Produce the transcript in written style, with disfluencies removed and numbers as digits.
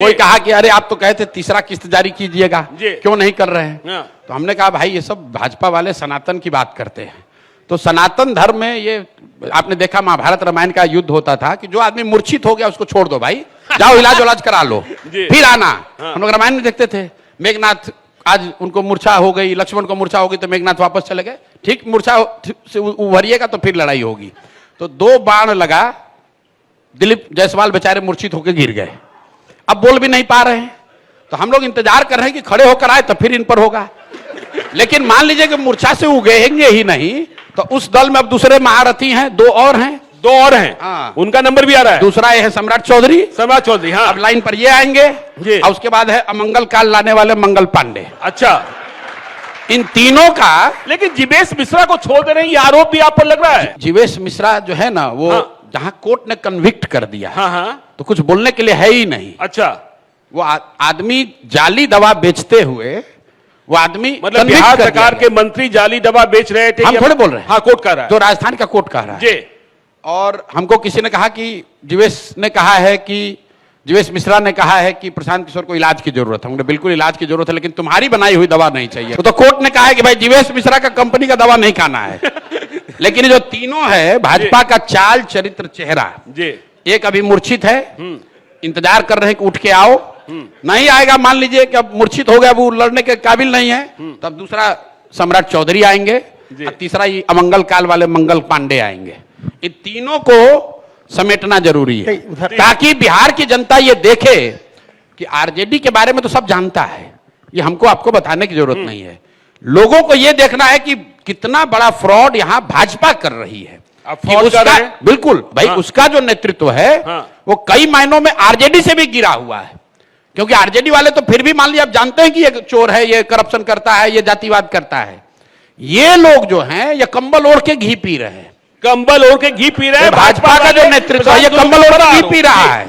कोई कहा कि अरे आप तो कहे थे तीसरा किस्त जारी कीजिएगा, क्यों नहीं कर रहे हैं? तो हमने कहा भाई ये सब भाजपा वाले सनातन की बात करते हैं। तो सनातन धर्म में ये आपने देखा महाभारत रामायण का युद्ध होता था कि जो आदमी मूर्छित हो गया उसको छोड़ दो भाई, जाओ इलाज करा लो फिर आना। हम लोग रामायण में देखते थे, मेघनाथ आज उनको मूर्छा हो गई, लक्ष्मण को मूर्छा हो गई तो मेघनाथ वापस चले गए, ठीक मूर्छा से उभरिएगा तो फिर लड़ाई होगी। तो 2 बाण लगा, दिलीप जायसवाल बेचारे मूर्छित होकर गिर गए, अब बोल भी नहीं पा रहे हैं। तो हम लोग इंतजार कर रहे हैं कि खड़े होकर आए तो फिर इन पर होगा, लेकिन मान लीजिए कि मूर्छा से उगेंगे ही नहीं तो उस दल में अब दूसरे महारथी हैं, 2 और हैं। हाँ। उनका नंबर भी आ रहा है। दूसरा ये है सम्राट चौधरी। हाँ। अब लाइन पर ये आएंगे और उसके बाद है अमंगल काल लाने वाले मंगल पांडे। अच्छा, इन तीनों का। लेकिन जीवेश मिश्रा को छोड़ दे रहे हैं, ये आरोप भी आप पर लग रहा है। जीवेश मिश्रा जो है ना वो जहां कोर्ट ने कन्विक्ट कर दिया तो कुछ बोलने के लिए है ही नहीं। अच्छा, वो आदमी जाली दवा बेचते हुए, वो आदमी मतलब बिहार सरकार के मंत्री जाली दवा बेच रहे थे, हम थोड़े बोल रहे हैं। हाँ, कोर्ट कह रहा है, तो राजस्थान का कोर्ट कह रहा है। और हमको किसी ने कहा कि जीवेश मिश्रा ने कहा है कि प्रशांत किशोर को इलाज की जरूरत है। बिल्कुल इलाज की जरूरत है, लेकिन तुम्हारी बनाई हुई दवा नहीं चाहिए। तो कोर्ट ने कहा है कि भाई जीवेश मिश्रा का कंपनी का दवा नहीं खाना है। लेकिन जो तीनों है भाजपा का चाल चरित्र चेहरा, एक अभी मूर्छित है, इंतजार कर रहे हैं कि उठ के आओ, नहीं आएगा, मान लीजिए कि अब मूर्छित हो गया, वो लड़ने के काबिल नहीं है, तब दूसरा सम्राट चौधरी आएंगे और तीसरा ये अमंगल काल वाले मंगल पांडे आएंगे। इन तीनों को समेटना जरूरी है ताकि बिहार की जनता ये देखे कि आरजेडी के बारे में तो सब जानता है, ये हमको आपको बताने की जरूरत नहीं है। लोगों को ये देखना है कि कितना बड़ा फ्रॉड यहां भाजपा कर रही है। बिल्कुल भाई, उसका जो नेतृत्व है वो कई मायनों में आरजेडी से भी गिरा हुआ है, क्योंकि आरजेडी वाले तो फिर भी मान लिया, आप जानते हैं कि ये चोर है, ये करप्शन करता है, ये जातिवाद करता है। ये लोग जो हैं ये कंबल ओढ़ के घी पी रहे हैं, कंबल ओढ़ के घी पी रहे हैं। भाजपा का जो नेतृत्व है ये कंबल ओढ़ के घी पी रहा है।